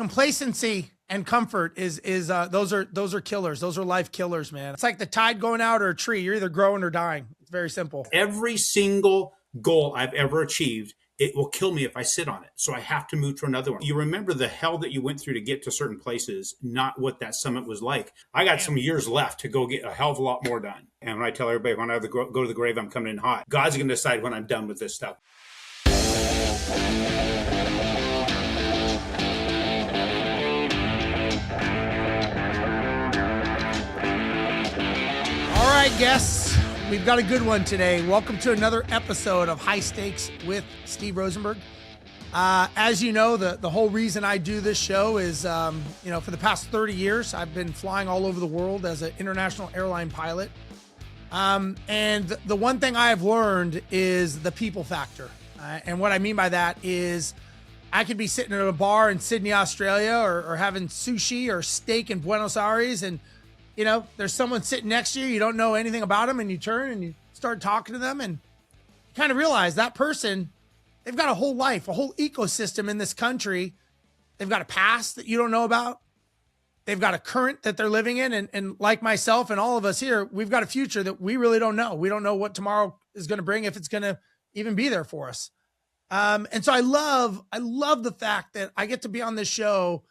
Complacency and comfort is those are killers. Those are life killers, man. It's like the tide going out or a tree. You're either growing or dying. It's very simple. Every single goal I've ever achieved, it will kill me if I sit on it. So I have to move to another one. You remember the hell that you went through to get to certain places, not what that summit was like. I got some years left to go get a hell of a lot more done. And when I tell everybody when I go to the grave, I'm coming in hot. God's going to decide when I'm done with this stuff. All right, guests, we've got a good one today. Welcome to another episode of High Stakes with Steve Rozenberg. As you know, the whole reason I do this show is, for the past 30 years, I've been flying all over the world as an international airline pilot. And the one thing I have learned is the people factor. And what I mean by that is I could be sitting at a bar in Sydney, Australia, or having sushi or steak in Buenos Aires, and there's someone sitting next to you, you don't know anything about them, and you turn and you start talking to them and you kind of realize that person, they've got a whole life, a whole ecosystem in this country. They've got a past that you don't know about. They've got a current that they're living in. And like myself and all of us here, we've got a future that we really don't know. We don't know what tomorrow is going to bring, if it's going to even be there for us. And so I love the fact that I get to be on this show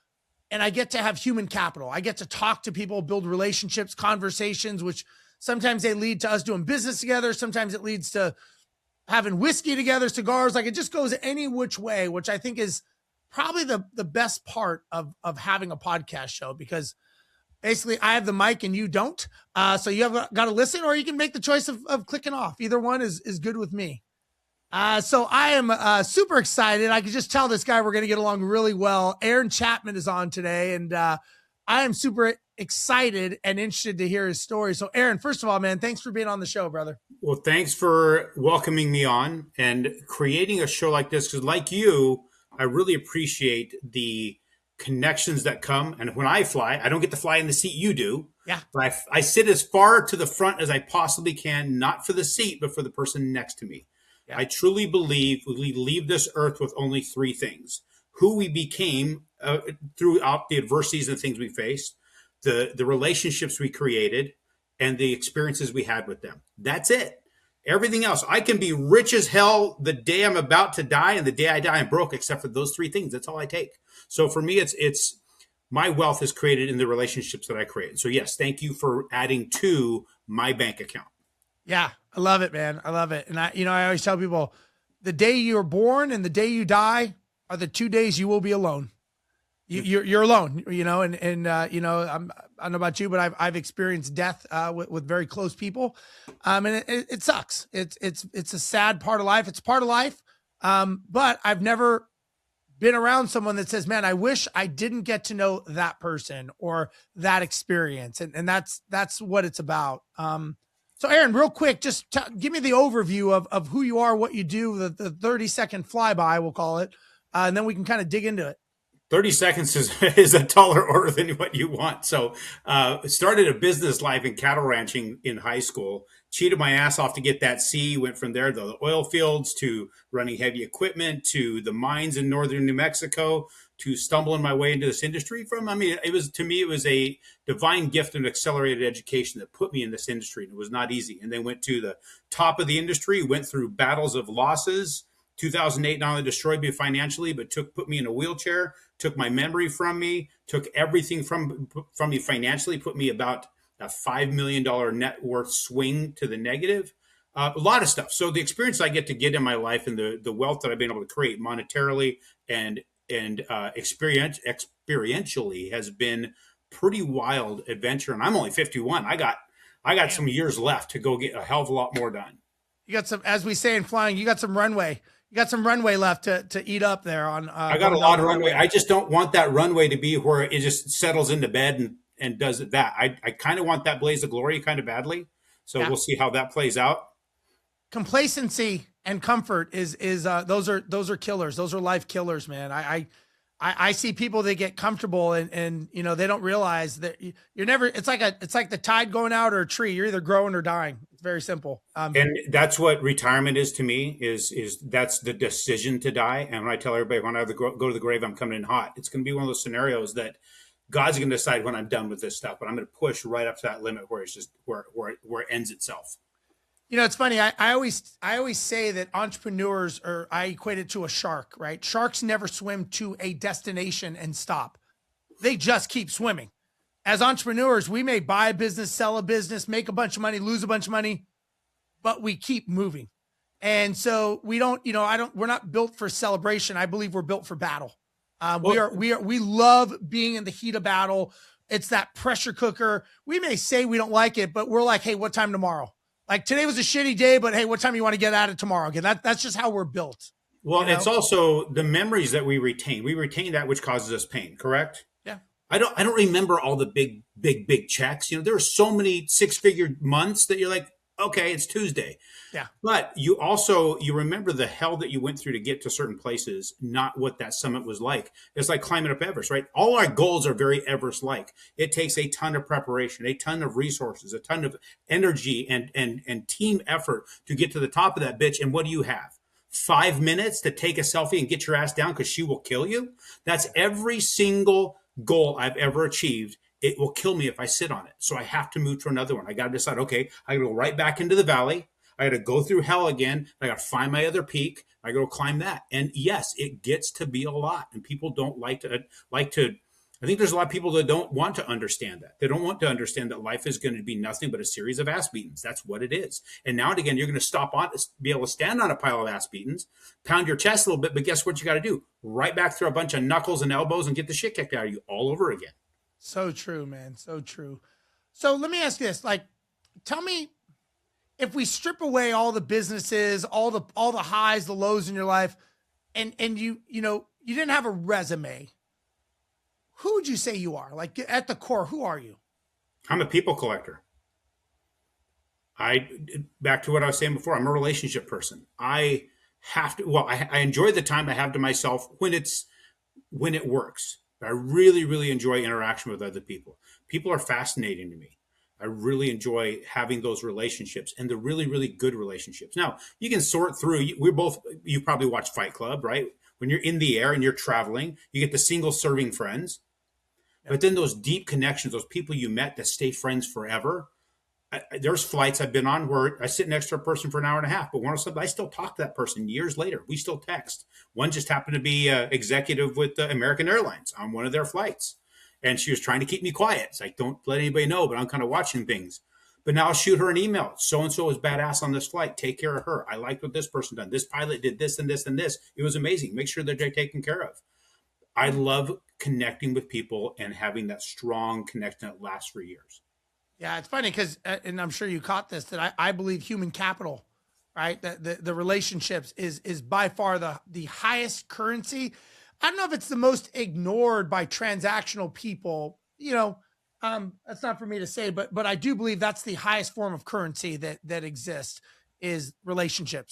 and I get to have human capital. I get to talk to people, build relationships, conversations, which sometimes they lead to us doing business together. Sometimes it leads to having whiskey together, cigars. Like, it just goes any which way, which I think is probably the best part of having a podcast show, because basically I have the mic and you don't. So you have got to listen, or you can make the choice of clicking off. Either one is good with me. So I am super excited. I can just tell this guy we're going to get along really well. Aaron Chapman is on today, and I am super excited and interested to hear his story. So Aaron, first of all, man, thanks for being on the show, brother. Well, thanks for welcoming me on and creating a show like this, because like you, I really appreciate the connections that come. And when I fly, I don't get to fly in the seat you do. Yeah. But I sit as far to the front as I possibly can, not for the seat, but for the person next to me. Yeah. I truly believe we leave this earth with only three things: who we became throughout the adversities and things we faced, the relationships we created, and the experiences we had with them. That's it. Everything else, I can be rich as hell the day I'm about to die, and the day I die, I'm broke, except for those three things. That's all I take. So for me, it's my wealth is created in the relationships that I create. So yes, thank you for adding to my bank account. Yeah, I love it, man. I love it. And I always tell people, the day you're born and the day you die are the 2 days you will be alone. You're alone, and I don't know about you, but I've experienced death with very close people. And it sucks. It's a sad part of life. It's part of life. But I've never been around someone that says, man, I wish I didn't get to know that person or that experience. And that's what it's about. So Aaron, real quick, just give me the overview of who you are, what you do, the 30-second flyby, we'll call it. And then we can kind of dig into it. 30 seconds is a taller order than what you want. So started a business life in cattle ranching in high school, cheated my ass off to get that C, went from there to the oil fields, to running heavy equipment, to the mines in northern New Mexico, to stumbling my way into this industry it was a divine gift and accelerated education that put me in this industry. And it was not easy. And then went to the top of the industry, went through battles of losses. 2008 not only destroyed me financially, but put me in a wheelchair, took my memory from me, took everything from me financially, put me about a $5 million net worth swing to the negative. A lot of stuff. So the experience I get in my life, and the wealth that I've been able to create monetarily and experientially has been pretty wild adventure. And I'm only 51. I got some years left to go get a hell of a lot more done. You got some, as we say in flying, you got some runway. You got some runway left to eat up there on. I got a lot of runway. I just don't want that runway to be where it just settles into bed and does that. I kind of want that blaze of glory kind of badly. So We'll see how that plays out. Complacency and comfort is those are killers. Those are life killers, man. I see people that get comfortable and they don't realize that you're never, it's like the tide going out or a tree. You're either growing or dying. It's very simple. And that's what retirement is to me, is that's the decision to die. And when I tell everybody, when I go to the grave, I'm coming in hot, it's going to be one of those scenarios that God's going to decide when I'm done with this stuff, but I'm going to push right up to that limit where it's just where it ends itself. It's funny. I always say that entrepreneurs I equate it to a shark, right? Sharks never swim to a destination and stop. They just keep swimming. As entrepreneurs, we may buy a business, sell a business, make a bunch of money, lose a bunch of money, but we keep moving. And so we're not built for celebration. I believe we're built for battle. We love being in the heat of battle. It's that pressure cooker. We may say we don't like it, but we're like, hey, what time tomorrow? Like today was a shitty day, but hey, what time you want to get at it tomorrow? Again, that's just how we're built. Well, it's also the memories that we retain. We retain that which causes us pain, correct? Yeah. I don't remember all the big checks. There are so many 6-figure months that you're like, okay, it's Tuesday. Yeah. But you remember the hell that you went through to get to certain places, not what that summit was like. It's like climbing up Everest, right? All our goals are very Everest-like. It takes a ton of preparation, a ton of resources, a ton of energy and team effort to get to the top of that bitch. And what do you have? 5 minutes to take a selfie and get your ass down because she will kill you? That's every single goal I've ever achieved. It will kill me if I sit on it. So I have to move to another one. I got to decide, okay, I got to go right back into the valley. I got to go through hell again. I got to find my other peak. I got to climb that. And yes, it gets to be a lot. And people don't like to, I think there's a lot of people that don't want to understand that. They don't want to understand that life is going to be nothing but a series of ass beatings. That's what it is. And now and again, you're going to be able to stand on a pile of ass beatings, pound your chest a little bit, but guess what you got to do? Right back through a bunch of knuckles and elbows and get the shit kicked out of you all over again. So true, man. So true. So let me ask you this, tell me, if we strip away all the businesses, all the highs, the lows in your life, and you didn't have a resume, who would you say you are? Like at the core, who are you? I'm a people collector. Back to what I was saying before, I'm a relationship person. I enjoy the time I have to myself when it works. I really, really enjoy interaction with other people. People are fascinating to me. I really enjoy having those relationships and the really, really good relationships. Now, you can sort through, you probably watch Fight Club, right? When you're in the air and you're traveling, you get the single serving friends. Yep. But then those deep connections, those people you met that stay friends forever. There's flights I've been on where I sit next to a person for an hour and a half, but I still talk to that person years later. We still text. One just happened to be executive with American Airlines on one of their flights. And she was trying to keep me quiet. It's like, don't let anybody know, but I'm kind of watching things. But now I'll shoot her an email. So-and-so was badass on this flight. Take care of her. I liked what this person done. This pilot did this and this and this. It was amazing. Make sure that they're taken care of. I love connecting with people and having that strong connection that lasts for years. Yeah, it's funny because, and I'm sure you caught this, that I believe human capital, right? The relationships is by far the highest currency. I don't know if it's the most ignored by transactional people, that's not for me to say, but I do believe that's the highest form of currency that exists is relationship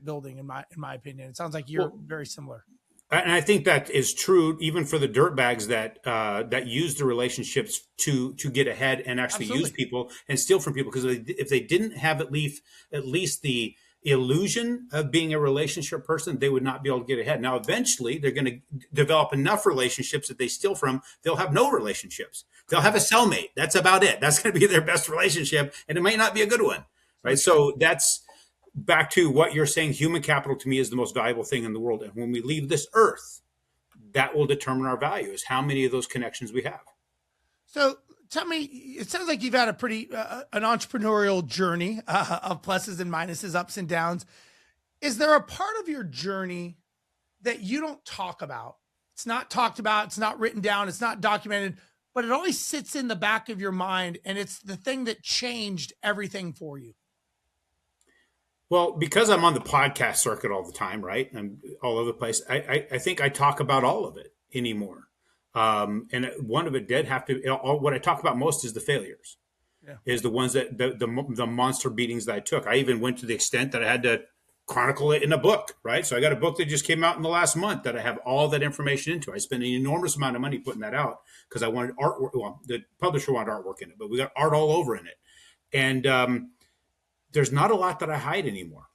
building in my opinion. It sounds like you're very similar. And I think that is true even for the dirtbags that use the relationships to get ahead and actually Absolutely. use people and steal from people. Because if they didn't have at least the illusion of being a relationship person, they would not be able to get ahead. Now, eventually, they're going to develop enough relationships that they steal from. They'll have no relationships. They'll have a cellmate. That's about it. That's going to be their best relationship, and it might not be a good one, right? So that's back to what you're saying. Human capital to me is the most valuable thing in the world, and when we leave this earth, that will determine our value, is how many of those connections we have. So tell me, it sounds like you've had a pretty an entrepreneurial journey of pluses and minuses, ups and downs. Is there a part of your journey that you don't talk about? It's not talked about, it's not written down, it's not documented, but it always sits in the back of your mind, and it's the thing that changed everything for you. Well, because I'm on the podcast circuit all the time, right? I'm all over the place. I think I talk about all of it anymore. And one of it did have to, what I talk about most is the failures, is the ones that the monster beatings that I took. I even went to the extent that I had to chronicle it in a book, right? So I got a book that just came out in the last month that I have all that information into. I spent an enormous amount of money putting that out because I wanted artwork. Well, the publisher wanted artwork in it, but we got art all over in it. And there's not a lot that I hide anymore.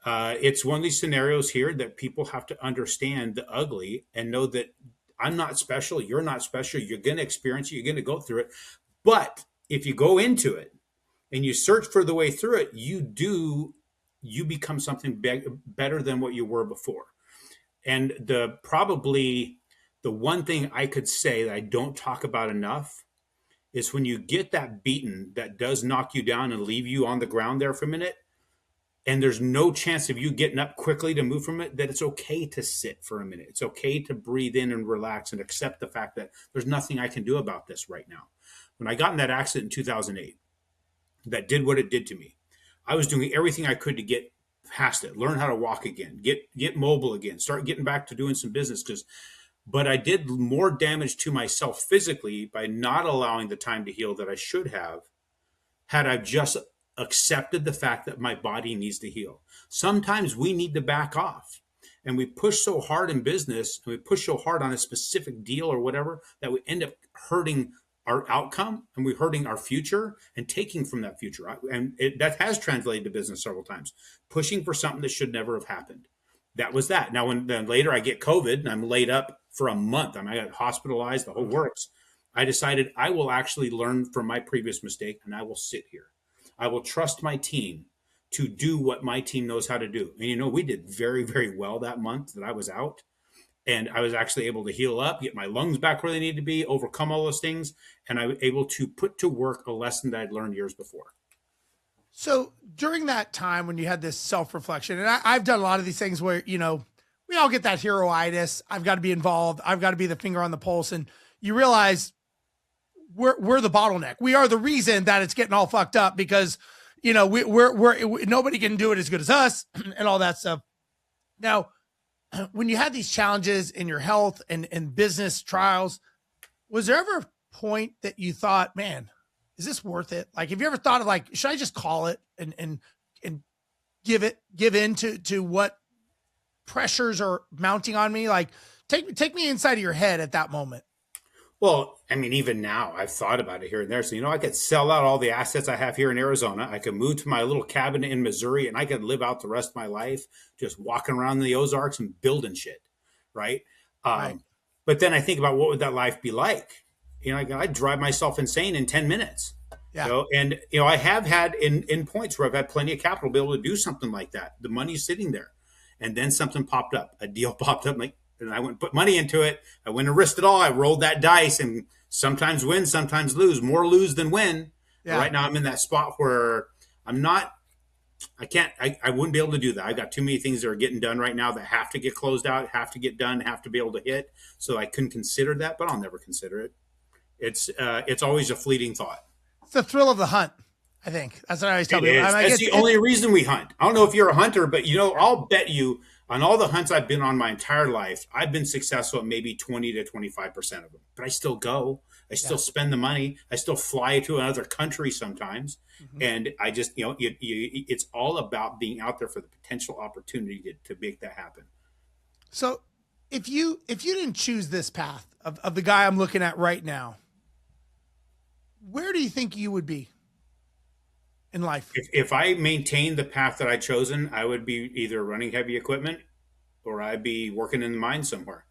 It's one of these scenarios here that people have to understand the ugly and know that I'm not special. You're not special. You're going to experience it. You're going to go through it. But if you go into it and you search for the way through it, you become something better than what you were before. And probably the one thing I could say that I don't talk about enough is when you get that beaten that does knock you down and leave you on the ground there for a minute, and there's no chance of you getting up quickly to move from it, that it's okay to sit for a minute. It's okay to breathe in and relax and accept the fact that there's nothing I can do about this right now. When I got in that accident in 2008, that did what it did to me. I was doing everything I could to get past it, learn how to walk again, get mobile again, start getting back to doing some business. But I did more damage to myself physically by not allowing the time to heal that I should have had I just accepted the fact that my body needs to heal. Sometimes we need to back off, and we push so hard in business and we push so hard on a specific deal or whatever that we end up hurting our outcome, and we're hurting our future and taking from that future. And that has translated to business several times, pushing for something that should never have happened. That was that. Now, when then later I get COVID and I'm laid up for a month, I got hospitalized, the whole works. I decided I will actually learn from my previous mistake, and I will sit here. I will trust my team to do what my team knows how to do. And we did very, very well that month that I was out. And I was actually able to heal up, get my lungs back where they need to be, overcome all those things. And I was able to put to work a lesson that I'd learned years before. So during that time when you had this self-reflection, and I've done a lot of these things where, we all get that heroitis. I've got to be involved. I've got to be the finger on the pulse. And you realize we're the bottleneck. We are the reason that it's getting all fucked up because, we're nobody can do it as good as us and all that stuff. Now, when you had these challenges in your health and business trials, was there ever a point that you thought, man, is this worth it? Like, have you ever thought of should I just call it and give in to what pressures are mounting on me? Like, take me inside of your head at that moment. Well, even now I've thought about it here and there. So, I could sell out all the assets I have here in Arizona. I could move to my little cabin in Missouri and I could live out the rest of my life just walking around the Ozarks and building shit. Right. Right. But then I think about what would that life be like? I'd drive myself insane in 10 minutes. Yeah. And I have had in points where I've had plenty of capital to be able to do something like that. The money's sitting there. And then something popped up. A deal popped up. And I went and put money into it. I went and risked it all. I rolled that dice and sometimes win, sometimes lose. More lose than win. Yeah. Right now I'm in that spot where I wouldn't be able to do that. I got too many things that are getting done right now that have to get closed out, have to get done, have to be able to hit. So I couldn't consider that, but I'll never consider it. It's always a fleeting thought. It's the thrill of the hunt. I think that's what I always tell people. That's the only reason we hunt. I don't know if you're a hunter, but I'll bet you on all the hunts I've been on my entire life, I've been successful at maybe 20 to 25% of them. But I still go. I still spend the money. I still fly to another country sometimes. Mm-hmm. And I just, it's all about being out there for the potential opportunity to make that happen. So if you didn't choose this path of the guy I'm looking at right now, where do you think you would be in life? If I maintained the path that I'd chosen, I would be either running heavy equipment or I'd be working in the mines somewhere.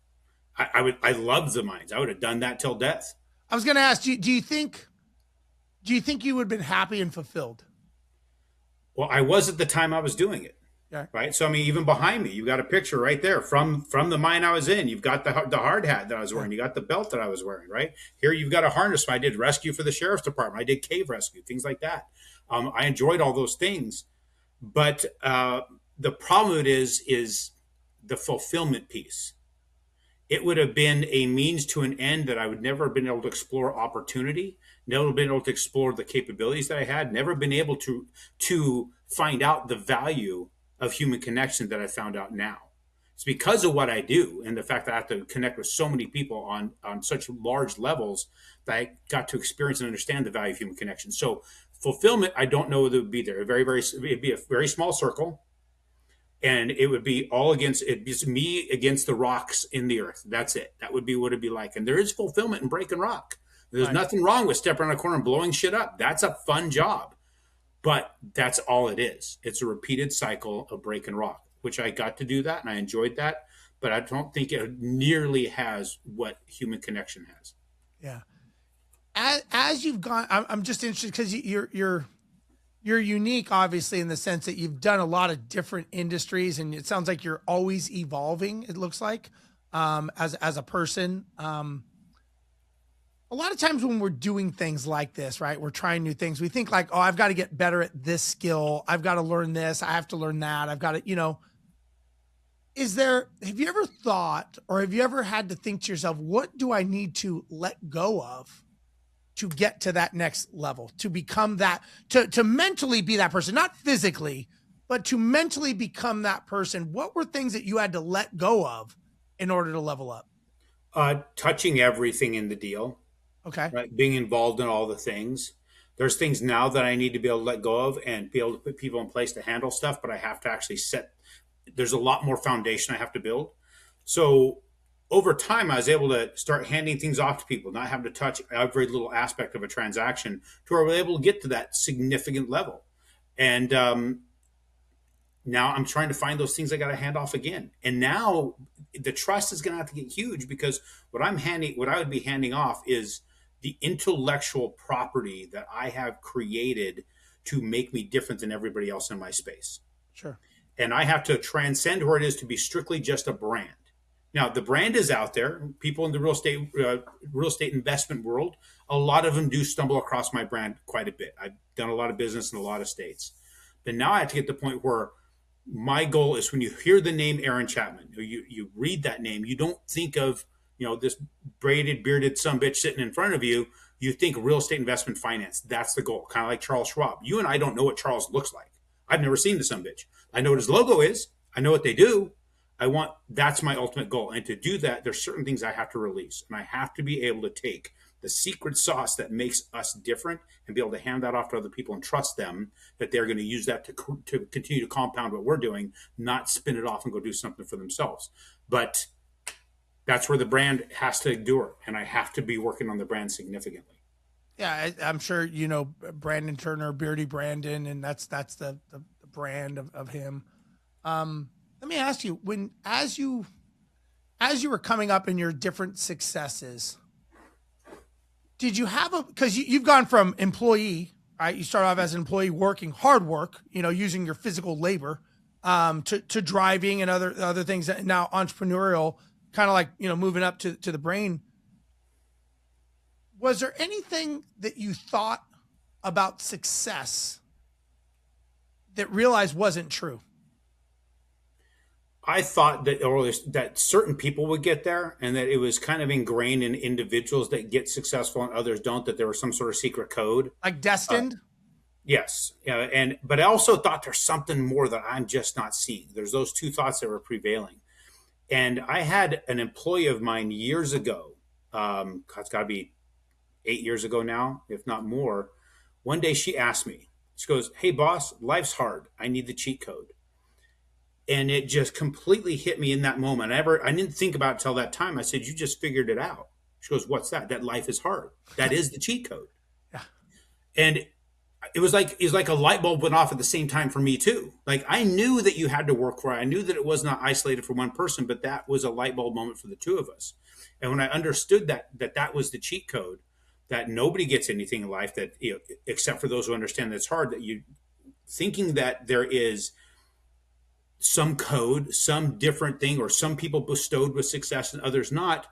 I love the mines. I would have done that till death. I was going to ask you, do you think you would have been happy and fulfilled? Well, I was at the time I was doing it. Yeah. Right. So, even behind me, you've got a picture right there from the mine I was in. You've got the hard hat that I was wearing. You got the belt that I was wearing. Right here, you've got a harness. I did rescue for the sheriff's department. I did cave rescue, things like that. I enjoyed all those things. But the problem with it is the fulfillment piece. It would have been a means to an end that I would never have been able to explore opportunity, never been able to explore the capabilities that I had, never been able to find out the value of human connection that I found out now. It's because of what I do and the fact that I have to connect with so many people on such large levels that I got to experience and understand the value of human connection. So fulfillment, I don't know whether it would be there. It'd be a very small circle. And it would be all against it, just me against the rocks in the earth. That's it. That would be what it'd be like. And there is fulfillment in breaking rock. There's Right. nothing wrong with stepping on a corner and blowing shit up. That's a fun job. But that's all it is. It's a repeated cycle of breaking rock, which I got to do that and I enjoyed that. But I don't think it nearly has what human connection has. Yeah. As you've gone, I'm just interested because you're unique, obviously, in the sense that you've done a lot of different industries, and it sounds like you're always evolving. It looks like, as a person. A lot of times when we're doing things like this, right? We're trying new things. We think like, oh, I've got to get better at this skill. I've got to learn this. I have to learn that. I've got to, have you ever thought, or have you ever had to think to yourself, what do I need to let go of to get to that next level, to become that, to mentally be that person, not physically, but to mentally become that person? What were things that you had to let go of in order to level up? Touching everything in the deal, Okay. right? Being involved in all the things. There's things now that I need to be able to let go of and be able to put people in place to handle stuff, but I have to actually set. There's a lot more foundation I have to build. So over time, I was able to start handing things off to people, not having to touch every little aspect of a transaction, to where we're able to get to that significant level. And now I'm trying to find those things I got to hand off again. And now the trust is going to have to get huge, because what I would be handing off is the intellectual property that I have created to make me different than everybody else in my space. Sure. And I have to transcend where it is to be strictly just a brand. Now, the brand is out there. People in the real estate investment world, a lot of them do stumble across my brand quite a bit. I've done a lot of business in a lot of states. But now I have to get to the point where my goal is, when you hear the name Aaron Chapman, or you read that name, you don't think of, this braided, bearded sumbitch sitting in front of you. You think real estate investment finance. That's the goal. Kind of like Charles Schwab. You and I don't know what Charles looks like. I've never seen the sumbitch. I know what his logo is. I know what they do. That's my ultimate goal. And to do that, there's certain things I have to release. And I have to be able to take the secret sauce that makes us different and be able to hand that off to other people and trust them that they're going to use that to continue to compound what we're doing, not spin it off and go do something for themselves. But that's where the brand has to endure. And I have to be working on the brand significantly. Yeah, I'm sure Brandon Turner, Beardy Brandon, and that's the brand of him. Let me ask you, as you were coming up in your different successes, did you have because you've gone from employee, right? You start off as an employee working hard work, using your physical labor, to driving and other things that now entrepreneurial, kind of like, moving up to the brain. Was there anything that you thought about success that realized wasn't true? I thought that certain people would get there, and that it was kind of ingrained in individuals that get successful and others don't, that there was some sort of secret code. Like destined? Yes. But I also thought there's something more that I'm just not seeing. There's those two thoughts that were prevailing. And I had an employee of mine years ago, it's got to be 8 years ago now, if not more. One day she asked me, she goes, "Hey boss, life's hard. I need the cheat code." And it just completely hit me in that moment. I didn't think about it till that time. I said, "You just figured it out." She goes, "What's that?" "That life is hard. That is the cheat code." Yeah. And it was like a light bulb went off at the same time for me too. Like, I knew that you had to work for it. I knew that it was not isolated for one person, but that was a light bulb moment for the two of us. And when I understood that was the cheat code, that nobody gets anything in life that, except for those who understand that it's hard, that you thinking that there is some code, some different thing, or some people bestowed with success and others not,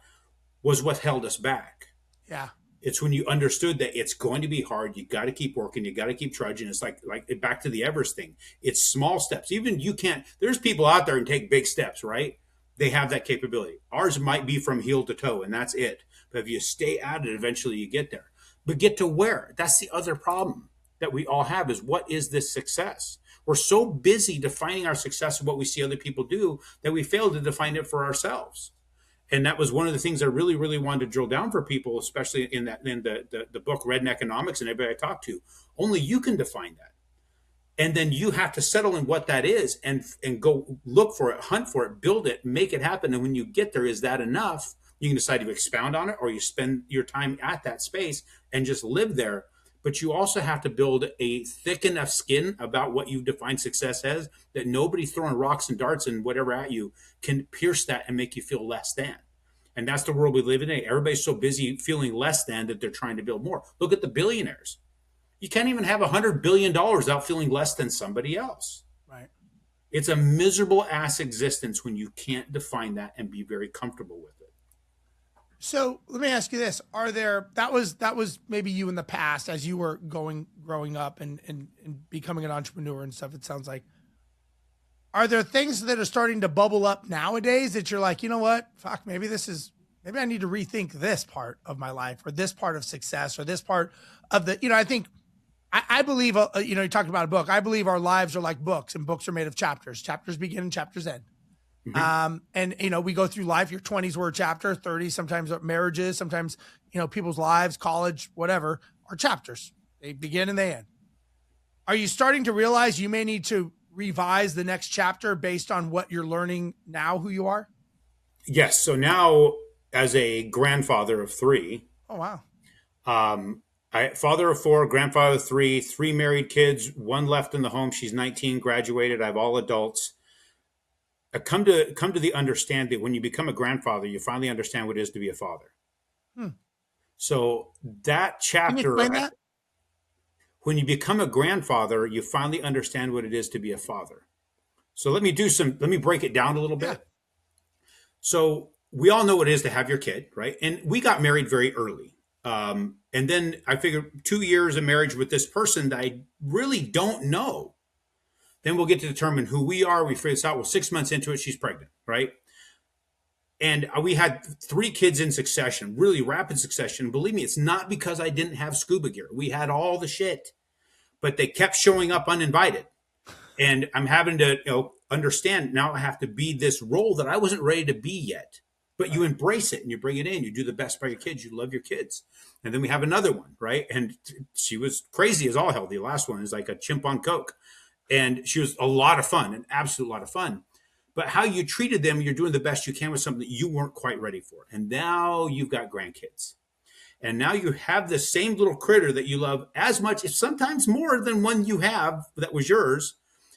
was what held us back. Yeah. It's when you understood that it's going to be hard. You got to keep working. You got to keep trudging. It's like back to the Everest thing. It's small steps. Even you can't, there's people out there and take big steps, right? They have that capability. Ours might be from heel to toe, and that's it. But if you stay at it, eventually you get there. But get to where? That's the other problem that we all have, is what is this success? We're so busy defining our success of what we see other people do that we fail to define it for ourselves. And that was one of the things I really, really wanted to drill down for people, especially in the book Red in Economics, and everybody I talked to. Only you can define that. And then you have to settle in what that is and go look for it, hunt for it, build it, make it happen. And when you get there, is that enough? You can decide to expound on it, or you spend your time at that space and just live there. But you also have to build a thick enough skin about what you define success as, that nobody throwing rocks and darts and whatever at you can pierce that and make you feel less than. And that's the world we live in today. Everybody's so busy feeling less than that they're trying to build more. Look at the billionaires. You can't even have $100 billion without feeling less than somebody else. Right. It's a miserable ass existence when you can't define that and be very comfortable with it. So let me ask you this: that was maybe you in the past as you were growing up and becoming an entrepreneur and stuff? It sounds like. Are there things that are starting to bubble up nowadays that you're like, you know what, fuck, maybe I need to rethink this part of my life, or this part of success, or this part of the, I think I believe, you talked about a book. I believe our lives are like books, and books are made of chapters. Chapters begin and chapters end. Mm-hmm. And we go through life. Your 20s were a chapter, 30s, sometimes marriages, sometimes, people's lives, college, whatever, are chapters. They begin and they end. Are you starting to realize you may need to revise the next chapter based on what you're learning now, who you are? Yes. So now, as a grandfather of three. Oh, wow. Father of four, grandfather of three married kids, one left in the home. She's 19, graduated. I have all adults. I come to the understand that when you become a grandfather, you finally understand what it is to be a father. So that chapter, can you explain that? When you become a grandfather, you finally understand what it is to be a father. So let me break it down a little bit. Yeah. So we all know what it is to have your kid, right? And we got married very early. And then I figured 2 years of marriage with this person that I really don't know. Then we'll get to determine who we are. We figure this out. Well, 6 months into it, she's pregnant, right? And we had 3 kids in succession, really rapid succession. Believe me, it's not because I didn't have scuba gear. We had all the shit, but they kept showing up uninvited. And I'm having to understand now I have to be this role that I wasn't ready to be yet. But you embrace it and you bring it in. You do the best by your kids. You love your kids. And then we have another one, right? And she was crazy as all hell. The last one is like a chimp on coke. And she was a lot of fun, an absolute lot of fun. But how you treated them, you're doing the best you can with something that you weren't quite ready for. And now you've got grandkids. And now you have the same little critter that you love as much, if sometimes more than one you have that was yours.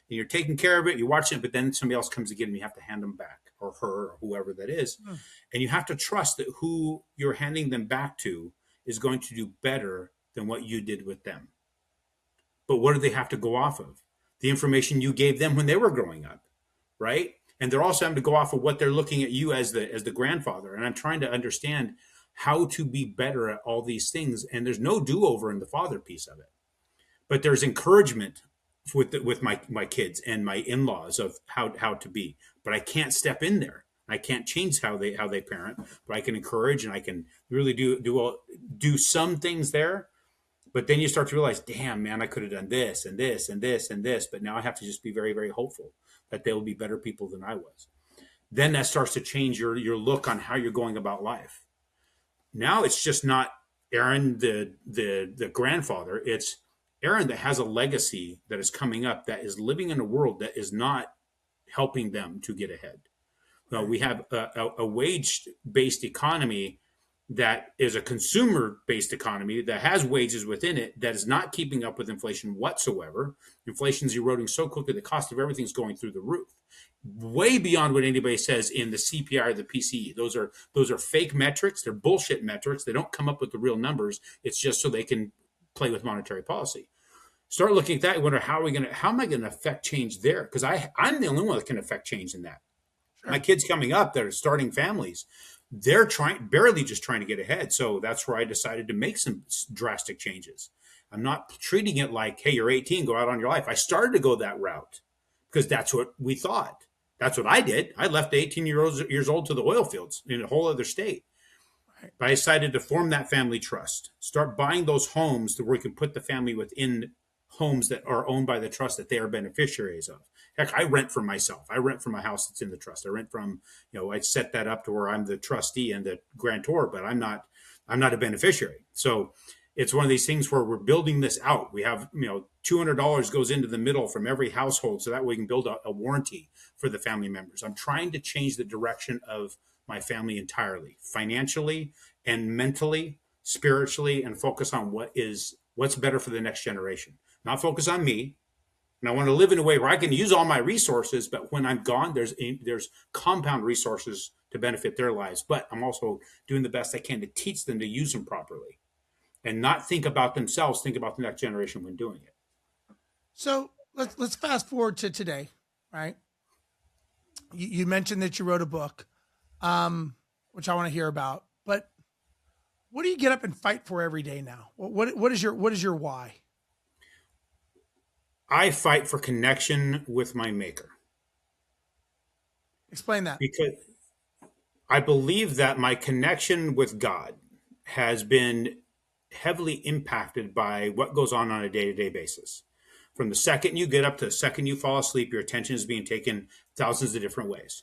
And you're taking care of it, you're watching it, but then somebody else comes to get them, you have to hand them back, or her, or whoever that is. And you have to trust that who you're handing them back to is going to do better than what you did with them. But what do they have to go off of? The information you gave them when they were growing up, right? And they're also having to go off of what they're looking at you as the grandfather. And I'm trying to understand how to be better at all these things. And there's no do-over in the father piece of it. But there's encouragement with my kids and my in-laws of how to be. But I can't step in there. I can't change how they parent, but I can encourage and I can really do some things there. But then you start to realize, damn, man, I could have done this and this and this and this. But now I have to just be very, very hopeful that they will be better people than I was. Then that starts to change your look on how you're going about life. Now it's just not Aaron, the grandfather. It's Aaron that has a legacy that is coming up, that is living in a world that is not helping them to get ahead. Now, we have a wage-based economy that is a consumer-based economy that has wages within it that is not keeping up with inflation whatsoever. Inflation's eroding so quickly, the cost of everything's going through the roof, way beyond what anybody says in the CPI or the PCE. Those are fake metrics. They're bullshit metrics. They don't come up with the real numbers. It's just so they can play with monetary policy. Start looking at that and wonder, how am I going to affect change there? Because I'm the only one that can affect change in that. Sure. My kids coming up that are starting families, they're barely just trying to get ahead. So that's where I decided to make some drastic changes. I'm not treating it like, hey, you're 18, go out on your life. I started to go that route because that's what we thought. That's what I did. I left 18 years old to the oil fields in a whole other state. Right. But I decided to form that family trust, start buying those homes to where we can put the family within homes that are owned by the trust that they are beneficiaries of. Heck, I rent from myself. I rent from a house that's in the trust. I rent from, I set that up to where I'm the trustee and the grantor, but I'm not a beneficiary. So it's one of these things where we're building this out. We have, $200 goes into the middle from every household. So that way we can build a warranty for the family members. I'm trying to change the direction of my family entirely, financially and mentally, spiritually, and focus on what's better for the next generation. Not focus on me. And I want to live in a way where I can use all my resources, but when I'm gone, there's compound resources to benefit their lives. But I'm also doing the best I can to teach them to use them properly and not think about themselves, think about the next generation when doing it. So let's fast forward to today, right? You mentioned that you wrote a book, which I want to hear about. But what do you get up and fight for every day now? What is your why? I fight for connection with my maker. Explain that. Because I believe that my connection with God has been heavily impacted by what goes on a day-to-day basis. From the second you get up to the second you fall asleep, your attention is being taken thousands of different ways.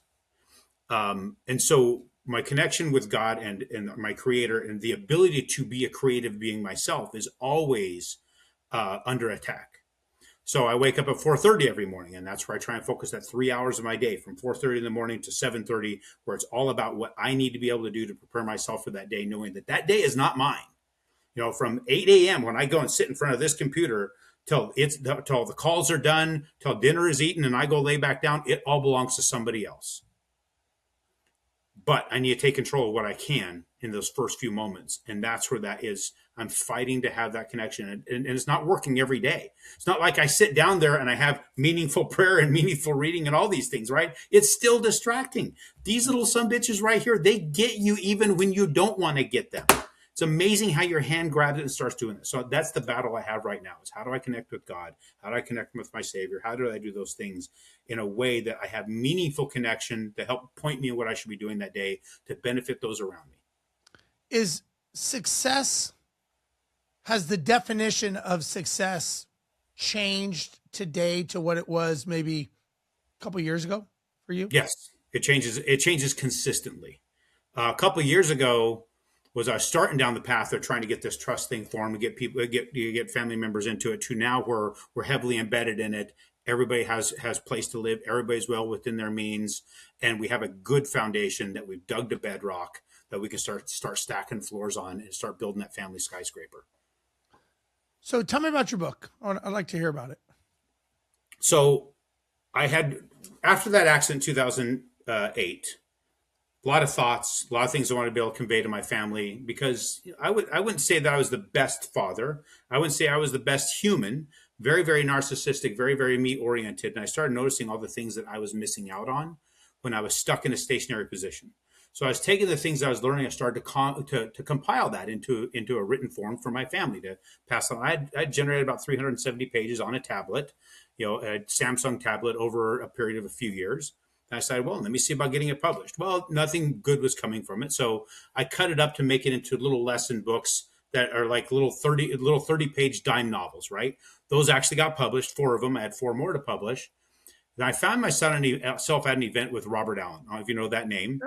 And so my connection with God and my creator and the ability to be a creative being myself is always under attack. So I wake up at 4:30 every morning, and that's where I try and focus that 3 hours of my day from 4:30 in the morning to 7:30, where it's all about what I need to be able to do to prepare myself for that day, knowing that that day is not mine. From 8 a.m. when I go and sit in front of this computer till the calls are done, till dinner is eaten, and I go lay back down, it all belongs to somebody else. But I need to take control of what I can in those first few moments. And that's where that is. I'm fighting to have that connection. And it's not working every day. It's not like I sit down there and I have meaningful prayer and meaningful reading and all these things, right? It's still distracting. These little sumbitches right here, they get you even when you don't want to get them. It's amazing how your hand grabs it and starts doing it. So that's the battle I have right now is how do I connect with God? How do I connect with my Savior? How do I do those things in a way that I have meaningful connection to help point me in what I should be doing that day to benefit those around me? Is success, has the definition of success changed today to what it was maybe a couple of years ago for you? Yes, it changes. It changes consistently. A couple of years ago, was I starting down the path of trying to get this trust thing formed, get family members into it, to now we're heavily embedded in it. Everybody has place to live. Everybody's well within their means, and we have a good foundation that we've dug to bedrock that we can start stacking floors on and start building that family skyscraper. So tell me about your book. I'd like to hear about it. So I had, after that accident in 2008, a lot of thoughts, a lot of things I wanted to be able to convey to my family, because I wouldn't say that I was the best father. I wouldn't say I was the best human. Very, very narcissistic, very, very me oriented. And I started noticing all the things that I was missing out on when I was stuck in a stationary position. So I was taking the things I was learning. I started to compile that into a written form for my family to pass on. I generated about 370 pages on a tablet, a Samsung tablet over a period of a few years. And I decided, well, let me see about getting it published. Well, nothing good was coming from it. So I cut it up to make it into little lesson books that are like little 30-page dime novels, right? Those actually got published, 4 of them. I had 4 more to publish. And I found myself at an event with Robert Allen. I don't know if you know that name,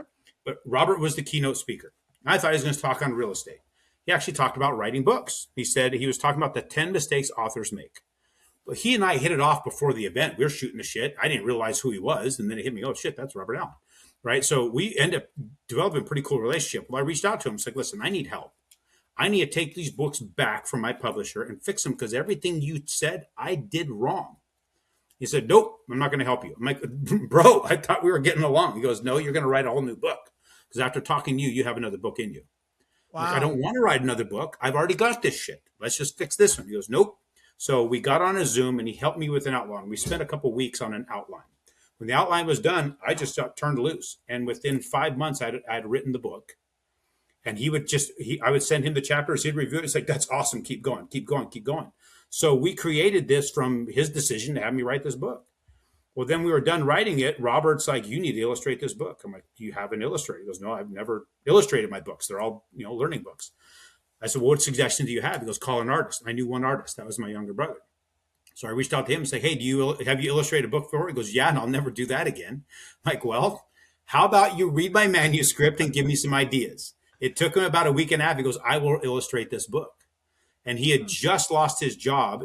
but Robert was the keynote speaker. I thought he was going to talk on real estate. He actually talked about writing books. He said he was talking about the 10 mistakes authors make. But he and I hit it off before the event. We were shooting the shit. I didn't realize who he was. And then it hit me, oh, shit, that's Robert Allen. Right? So we end up developing a pretty cool relationship. Well, I reached out to him. It's like, listen, I need help. I need to take these books back from my publisher and fix them because everything you said, I did wrong. He said, nope, I'm not going to help you. I'm like, bro, I thought we were getting along. He goes, no, you're going to write a whole new book because after talking to you, you have another book in you. Wow. Like, I don't want to write another book. I've already got this shit. Let's just fix this one. He goes, nope. So we got on a Zoom and he helped me with an outline. We spent a couple of weeks on an outline. When the outline was done, I just turned loose. And within 5 months, I'd written the book. And I would send him the chapters. He'd review it. It's like, that's awesome. Keep going, keep going, keep going. So we created this from his decision to have me write this book. Well, then we were done writing it. Robert's like, you need to illustrate this book. I'm like, do you have an illustrator? He goes, no, I've never illustrated my books. They're all, learning books. I said, well, what suggestion do you have? He goes, call an artist. I knew one artist. That was my younger brother. So I reached out to him and said, hey, have you illustrated a book before? He goes, yeah, and I'll never do that again. I'm like, well, how about you read my manuscript and give me some ideas? It took him about a week and a half. He goes, I will illustrate this book. and he had just lost his job,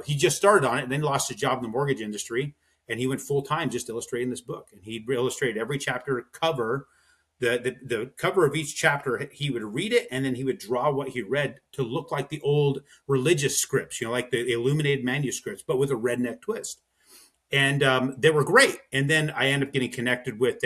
he just started on it and then lost his job in the mortgage industry, and he went full time just illustrating this book. And he illustrated every chapter cover. The cover of each chapter, he would read it and then he would draw what he read to look like the old religious scripts, like the illuminated manuscripts, but with a redneck twist. And they were great. And then I ended up getting connected with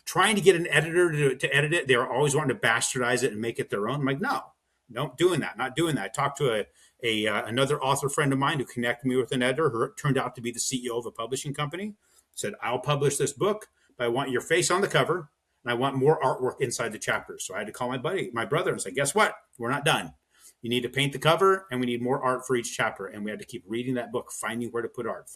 trying to get an editor to edit it. They were always wanting to bastardize it and make it their own. I'm like, no, not doing that. I talked to another author friend of mine who connected me with an editor who turned out to be the CEO of a publishing company. Said, I'll publish this book, but I want your face on the cover. And I want more artwork inside the chapters. So I had to call my brother, and say, guess what? We're not done. You need to paint the cover, and we need more art for each chapter. And we had to keep reading that book, finding where to put art.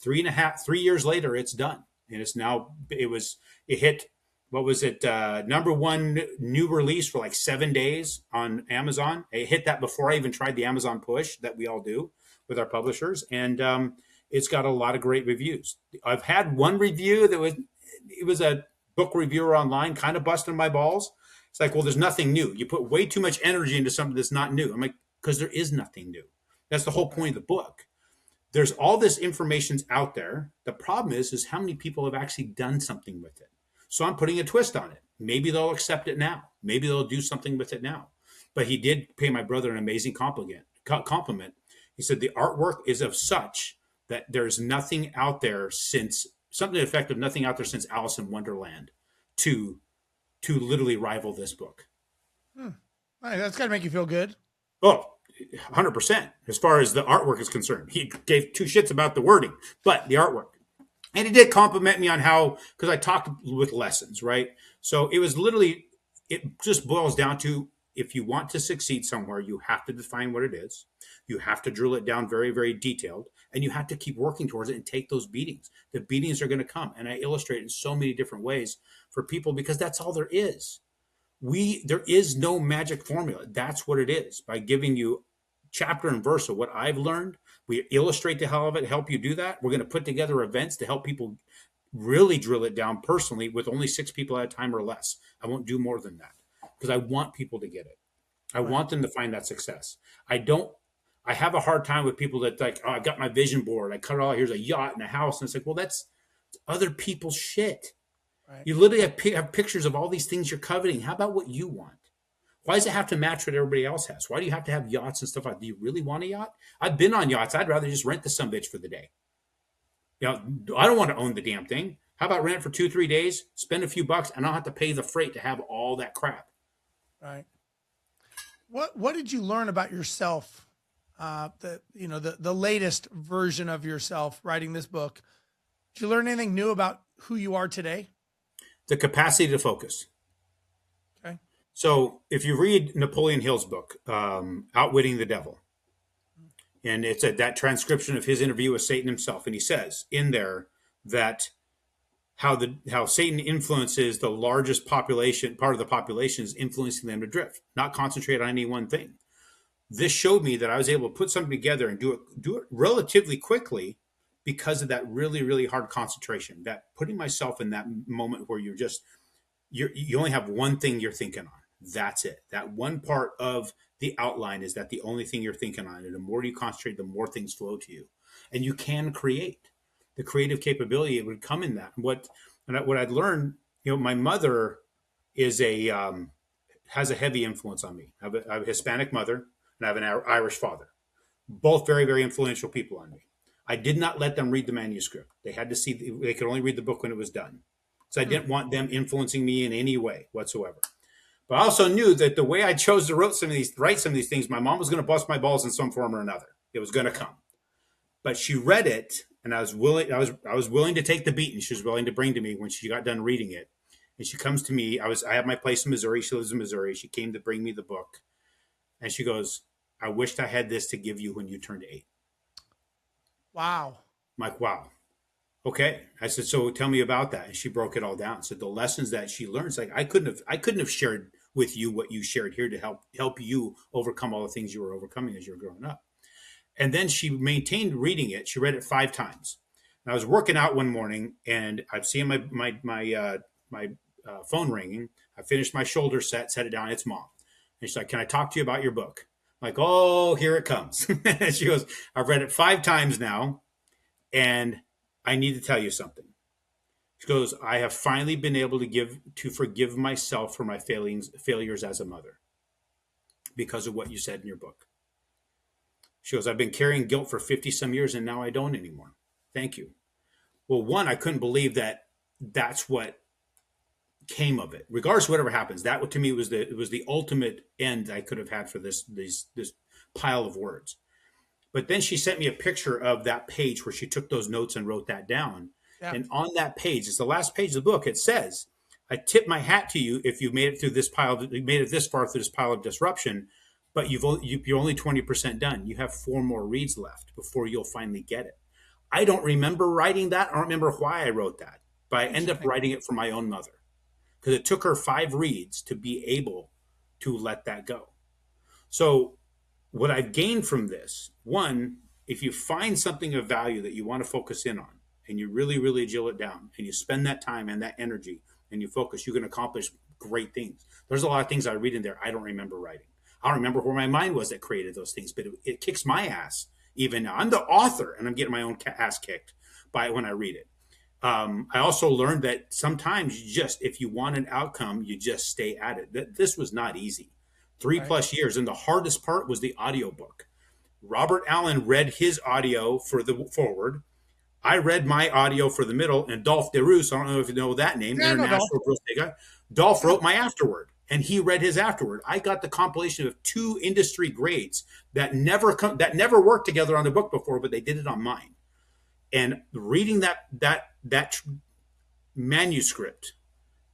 3 years later, it's done. And it hit, what was it? Number one new release for like 7 days on Amazon. It hit that before I even tried the Amazon push that we all do with our publishers. And it's got a lot of great reviews. I've had one review it was a book reviewer online kind of busting my balls. It's like, well, there's nothing new. You put way too much energy into something that's not new. I'm like, because there is nothing new. That's the whole point of the book. There's all this information's out there. The problem is how many people have actually done something with it. So I'm putting a twist on it. Maybe they'll accept it now. Maybe they'll do something with it now. But he did pay my brother an amazing compliment. He said the artwork is of such that there's nothing out there since something effective, nothing out there since Alice in Wonderland to literally rival this book. All right, that's got to make you feel good. Oh, 100%. As far as the artwork is concerned, he gave two shits about the wording, but the artwork. And he did compliment me on how, because I talked with lessons, right? So it was literally, it just boils down to, if you want to succeed somewhere, you have to define what it is. You have to drill it down very, very detailed, and you have to keep working towards it and take those beatings. The beatings are going to come. And I illustrate in so many different ways for people because that's all there is. There is no magic formula. That's what it is. By giving you chapter and verse of what I've learned, we illustrate the hell of it, help you do that. We're going to put together events to help people really drill it down personally with only 6 people at a time or less. I won't do more than that because I want people to get it. I want them to find that success. I have a hard time with people that like, oh, I got my vision board. I cut it all. Here's a yacht and a house. And it's like, well, that's other people's shit. Right. You literally have pictures of all these things you're coveting. How about what you want? Why does it have to match what everybody else has? Why do you have to have yachts and stuff like that? Do you really want a yacht? I've been on yachts. I'd rather just rent the sumbitch for the day. I don't want to own the damn thing. How about rent it for 2-3 days, spend a few bucks, and I don't have to pay the freight to have all that crap. Right. What did you learn about yourself? The latest version of yourself writing this book. Did you learn anything new about who you are today? The capacity to focus. Okay. So if you read Napoleon Hill's book, Outwitting the Devil, and it's that transcription of his interview with Satan himself, and he says in there that how Satan influences the largest part of the population is influencing them to drift, not concentrate on any one thing. This showed me that I was able to put something together and do it relatively quickly because of that really, really hard concentration, that putting myself in that moment where you only have one thing you're thinking on. That's it. That one part of the outline is that the only thing you're thinking on. And the more you concentrate, the more things flow to you. And you can create. The creative capability, it would come in that. What I'd learned, my mother has a heavy influence on me. I have a Hispanic mother and I have an Irish father. Both very, very influential people on me. I did not let them read the manuscript. They could only read the book when it was done. So I didn't want them influencing me in any way whatsoever. But I also knew that the way I chose to write some of these things, my mom was going to bust my balls in some form or another. It was going to come. But she read it, and I was willing to take the beating she was willing to bring to me when she got done reading it. And she comes to me. I have my place in Missouri. She lives in Missouri. She came to bring me the book. And she goes, I wished I had this to give you when you turned 8. Wow. I'm like, wow. Okay. I said, so tell me about that. And she broke it all down. So the lessons that she learns, like I couldn't have shared with you what you shared here to help you overcome all the things you were overcoming as you were growing up. And then she maintained reading it. She read it 5 times. And I was working out one morning and I've seen my phone ringing. I finished my shoulder set it down. It's Mom. And she's like, can I talk to you about your book? Like, oh, here it comes. And she goes, I've read it 5 times now, and I need to tell you something. She goes, I have finally been able to forgive myself for my failures as a mother because of what you said in your book. She goes, I've been carrying guilt for 50 some years and now I don't anymore. Thank you. Well, one, I couldn't believe that that's what came of it. Regardless of whatever happens, that to me was the ultimate end I could have had for this pile of words. But then she sent me a picture of that page where she took those notes and wrote that down. Yeah. And on that page, it's the last page of the book. It says, I tip my hat to you if you made it through this pile, you made it this far through this pile of disruption, but you're only 20% done. You have 4 more reads left before you'll finally get it. I don't remember writing that. I don't remember why I wrote that, but I end up writing it for my own mother because it took her 5 reads to be able to let that go. So what I've gained from this, one, if you find something of value that you want to focus in on and you really, really drill it down and you spend that time and that energy and you focus, you can accomplish great things. There's a lot of things I read in there I don't remember writing. I don't remember where my mind was that created those things, but it kicks my ass even now. I'm the author and I'm getting my own ass kicked by it when I read it. I also learned that sometimes if you want an outcome, you just stay at it. This was not easy. 3+ years. And the hardest part was the audiobook. Robert Allen read his audio for the forward. I read my audio for the middle, and Dolph DeRoos, I don't know if you know that name, Yeah, international growth guy. Dolph wrote my afterword, and he read his afterword. I got the compilation of 2 industry greats that never worked together on the book before, but they did it on mine. And reading that manuscript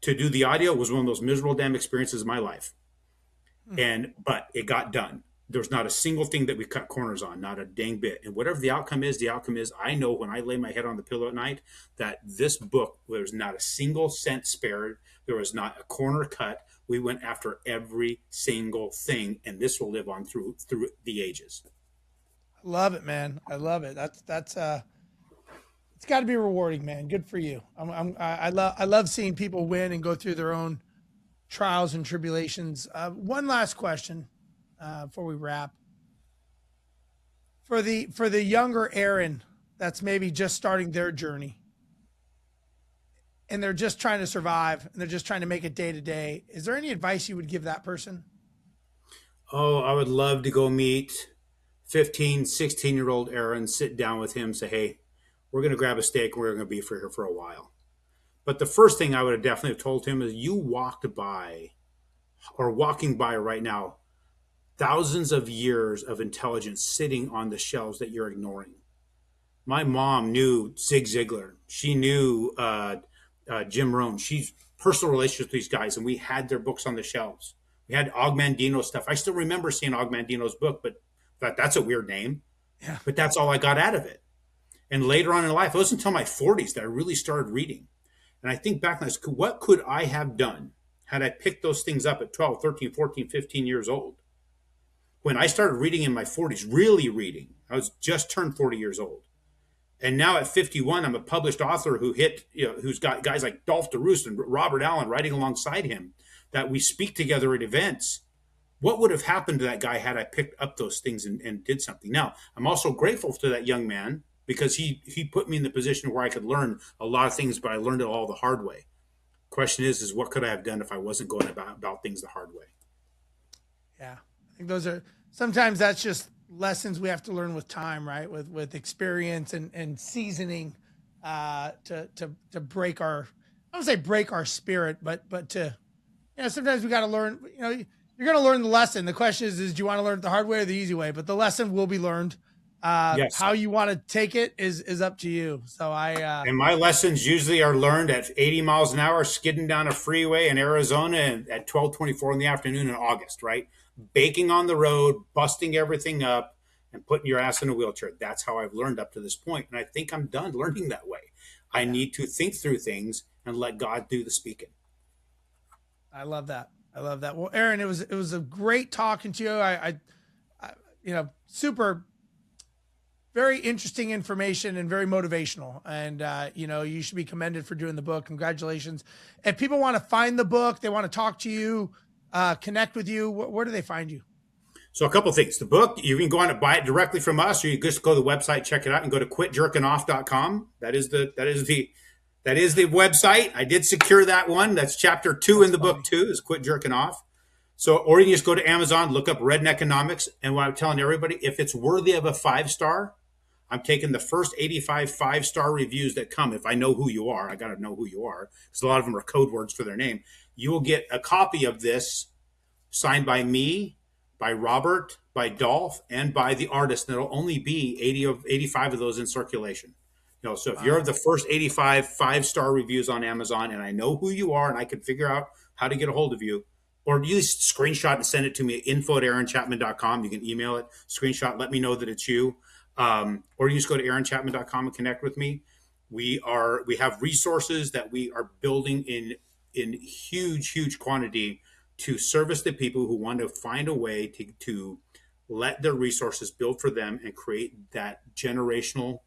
to do the audio was one of those miserable damn experiences of my life. But it got done. There's not a single thing that we cut corners on, not a dang bit. And whatever the outcome is, I know when I lay my head on the pillow at night that this book, there's not a single cent spared. There was not a corner cut. We went after every single thing, and this will live on through the ages. I love it, man. I love it. That's it's got to be rewarding, man. Good for you. I love seeing people win and go through their own trials and tribulations. One last question before we wrap. For the younger Aaron that's maybe just starting their journey and they're just trying to survive and they're just trying to make it day to day, is there any advice you would give that person? Oh, I would love to go meet 15, 16-year-old Aaron, sit down with him, say, hey, we're going to grab a steak and we're going to be here for a while. But the first thing I would have definitely told him is you walking by right now, thousands of years of intelligence sitting on the shelves that you're ignoring. My mom knew Zig Ziglar. She knew Jim Rohn. She's personal relationships with these guys, and we had their books on the shelves. We had Og Mandino's stuff. I still remember seeing Og Mandino's book, but that's a weird name. Yeah. But that's all I got out of it. And later on in life, it wasn't until my 40s that I really started reading. And I think back on this, what could I have done had I picked those things up at 12, 13, 14, 15 years old? When I started reading in my 40s, really reading, I was just turned 40 years old. And now at 51, I'm a published author who's got guys like Dolph DeRoos and Robert Allen writing alongside him, that we speak together at events. What would have happened to that guy had I picked up those things and did something? Now, I'm also grateful to that young man because he put me in the position where I could learn a lot of things, but I learned it all the hard way. Question is what could I have done if I wasn't going about things the hard way? Yeah. I think sometimes that's just lessons we have to learn with time, right? With experience and seasoning, to break our, I don't say break our spirit, but to, sometimes we got to learn, you're going to learn the lesson. The question is do you want to learn it the hard way or the easy way? But the lesson will be learned. Yes. How you want to take it is up to you. So and my lessons usually are learned at 80 miles an hour, skidding down a freeway in Arizona at 12:24 in the afternoon in August, right? Baking on the road, busting everything up and putting your ass in a wheelchair. That's how I've learned up to this point. And I think I'm done learning that way. I need to think through things and let God do the speaking. I love that. Well, Aaron, it was a great talking to you. I super, very interesting information and very motivational. And, you should be commended for doing the book. Congratulations. If people want to find the book, they want to talk to you, connect with you, where do they find you? So a couple of things. The book, you can go on and buy it directly from us, or you just go to the website, check it out, and go to quitjerkingoff.com. That is the website. I did secure that one. That's chapter 2 in the book too, is Quit Jerking Off. So, or you can just go to Amazon, look up Redneck Economics. And what I'm telling everybody, if it's worthy of a 5-star, I'm taking the first 85 5-star reviews that come. If I know who you are, I got to know who you are, because a lot of them are code words for their name. You will get a copy of this signed by me, by Robert, by Dolph, and by the artist. And it'll only be 85 of those in circulation. So if you're the first 85 5-star reviews on Amazon, and I know who you are, and I can figure out how to get a hold of you, or at least screenshot and send it to me at info@aaronchapman.com. You can email it, screenshot, let me know that it's you. Or you just go to aaronchapman.com and connect with me. We have resources that we are building in huge quantity to service the people who want to find a way to let their resources build for them and create that generational.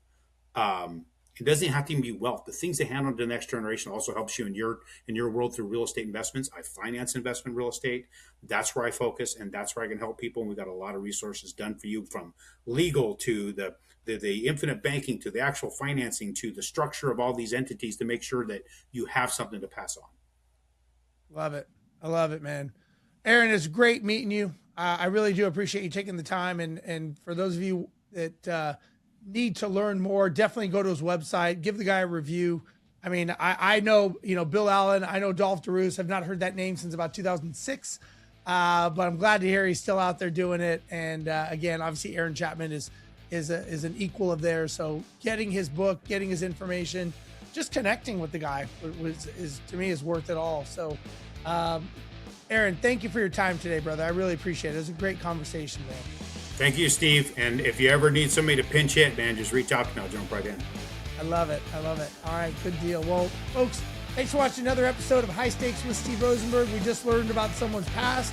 It doesn't have to even be wealth. The things they hand on to the next generation also helps you in your world through real estate investments. I finance investment real estate. That's where I focus, and that's where I can help people. And we've got a lot of resources done for you, from legal to the infinite banking to the actual financing to the structure of all these entities, to make sure that you have something to pass on. Love it. I love it, man. Aaron, it's great meeting you. I really do appreciate you taking the time. And for those of you that need to learn more, definitely go to his website, give the guy a review. I mean, I know, Bill Allen, I know Dolph DeRoos, have not heard that name since about 2006. But I'm glad to hear he's still out there doing it. And again, obviously Aaron Chapman is an equal of theirs. So getting his book, getting his information, just connecting with the guy is to me is worth it all. So, Aaron, thank you for your time today, brother. I really appreciate it. It was a great conversation, man. Thank you, Steve. And if you ever need somebody to pinch hit, man, just reach out to me. I'll jump right in. I love it. All right, good deal. Well, folks, thanks for watching another episode of High Stakes with Steve Rozenberg. We just learned about someone's past.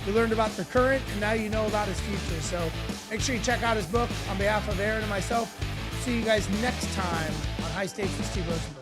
We learned about their current, and now you know about his future. So make sure you check out his book. On behalf of Aaron and myself, see you guys next time on High Stakes with Steve Rozenberg.